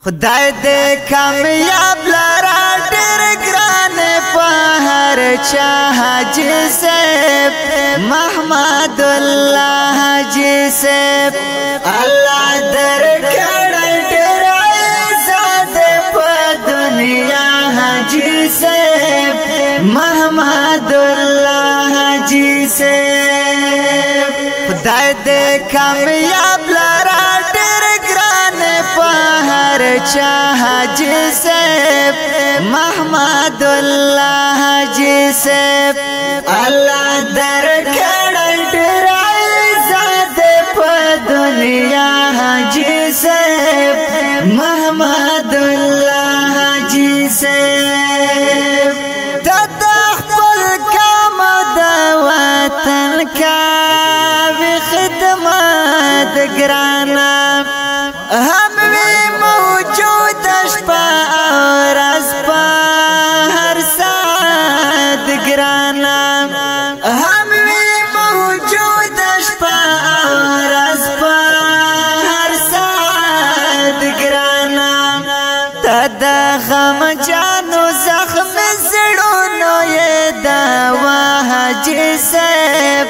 خدای دې کامیاب لرا ډېر ګران په هر چا حاجی صاحب محمد الله حاجی صاحب الله درکړی ډېر عزت په دنیا حاجی صاحب محمد الله حاجی صاحب خدای دې کامیاب لرا ډېر ګران په هر چا حاجی صاحب محمد الله حاجی صاحب الله درکړی ډېر عزت په دنیا حاجی صاحب محمد الله حاجی صاحب د خپل کام د وطن کا خدمت ګرانا هم موجود شپه او ورځ په هر ساعت ګرانا هم موجود شپه او ورځ په هر ساعت ګرانا د غم جانو زخم زړونو یې دوا حاجی صاحب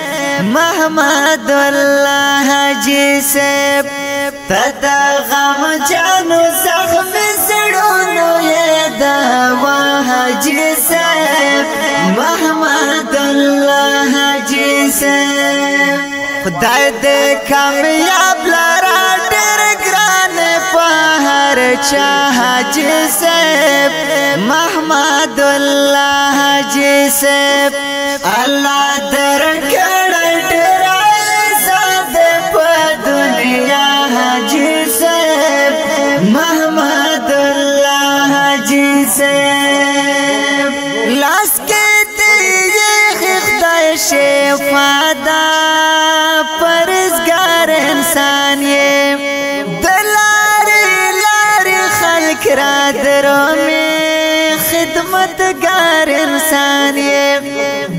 محمد الله حاجی صاحب د غم جانو زخم زړونو یې دوا حاجی صاحب محمد الله حاجی صاحب خدای دې کامیاب لرا ډېر ګران په هر چا حاجی صاحب محمد الله حاجی صاحب الله درکړی ډېر عزت په دنیا حاجی صاحب محمد الله حاجی صاحب لاس کې دې خدای شفا دا پرزګار انسان یې دلاري خلق را درومي خدمتګار انسان یې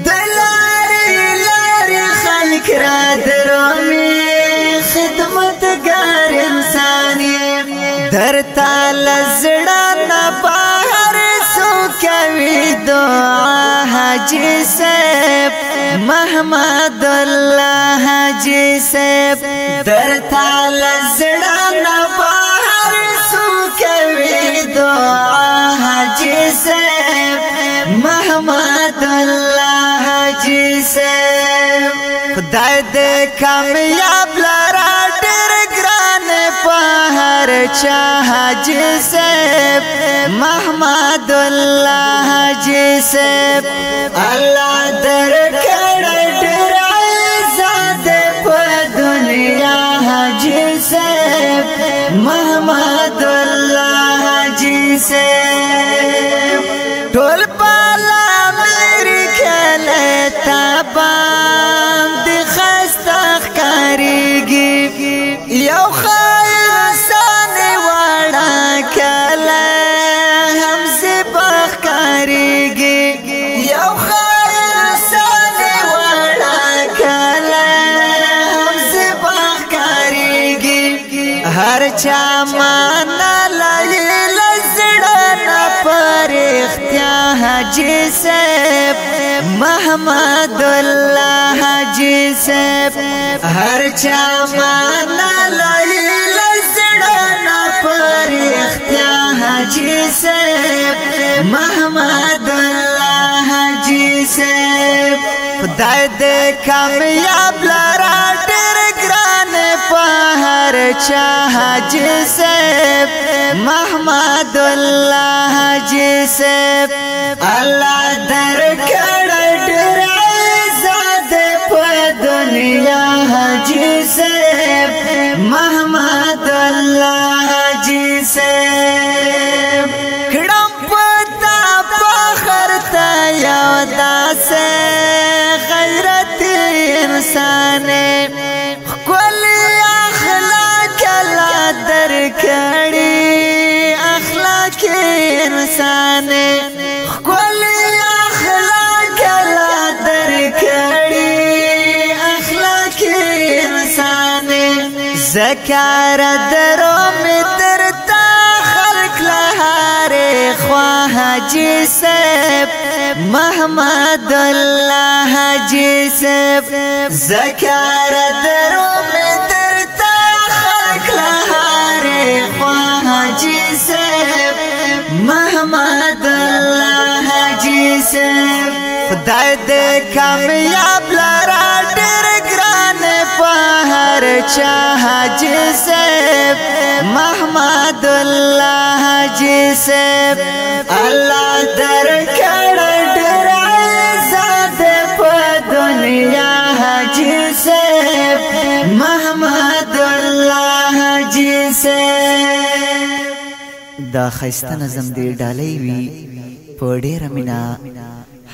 دلاري خلق را درومي خدمتګار انسان یې درتا لزړه نه بهر سو کوي دعا حاجی صاحب محمد الله حاجی صاحب درتا لزړه نه بهر سو کوي دعا حاجی صاحب محمد الله حاجی صاحب خدای دې کامیاب لرا ډېر ګران په هر چا حاجی صاحب محمد الله حاجی صاحب الله درکړی ډېر عزت په دنیا حاجی صاحب محمد الله حاجی صاحب ټول بالا مېری کله تابان د خستخ کاریږي یو خیرسان وړا کله هم زبخ کاریږي یو خیرسان وړا کله هم زبخ کاریږي هر چا مانا لای لزړه پر اختیا حاجی صاحب محمد الله حاجی صاحب هر چا مانا لای لزړه پر اختیا حاجی صاحب محمد الله حاجی صاحب خدای دې کامیاب لرا ډېر ګران په هر چا حاجی صاحب محمد الله حاجی صاحب الله درکړی ډېر عزت په دنیا حاجی صاحب محمد الله حاجی صاحب کړم پتا فخر ته یو داسې غیرت انسان ښکلي اخلاق الله درکړي اخلاق انسان ښکلي اخلاق الله درکړي اخلاق انسان ذکر درو می درتا حاجی صاحب محمد الله حاجی صاحب زکار درو میں درتا خلق لہارے خواہ حاجی صاحب محمد الله حاجی صاحب خدای دے کامیاب لرا ډېر ګران په هر چا حاجی صاحب محمد الله حاجی صاحب الله درکړ ډېر عزت په دنیا حاجی صاحب محمد الله حاجی صاحب دا خیسته نظم دی ډالۍ وي په ډېره مینه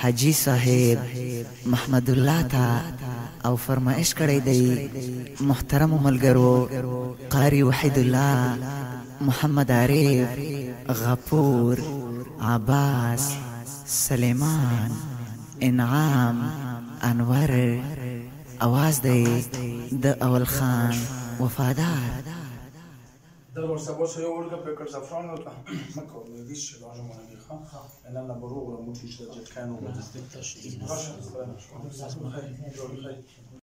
حاجی صاحب محمد الله تا او فرمایش کړی دی محترم ملګرو قاری وحید الله محمد عارف غفور عباس سلیمان انعام انور आवाज دی د اول خان وفادار دور سبوس يقول لك بكر زفران ولا ما كان يديش العجم ولا بيخا انا بروح ولا ممكن كانوا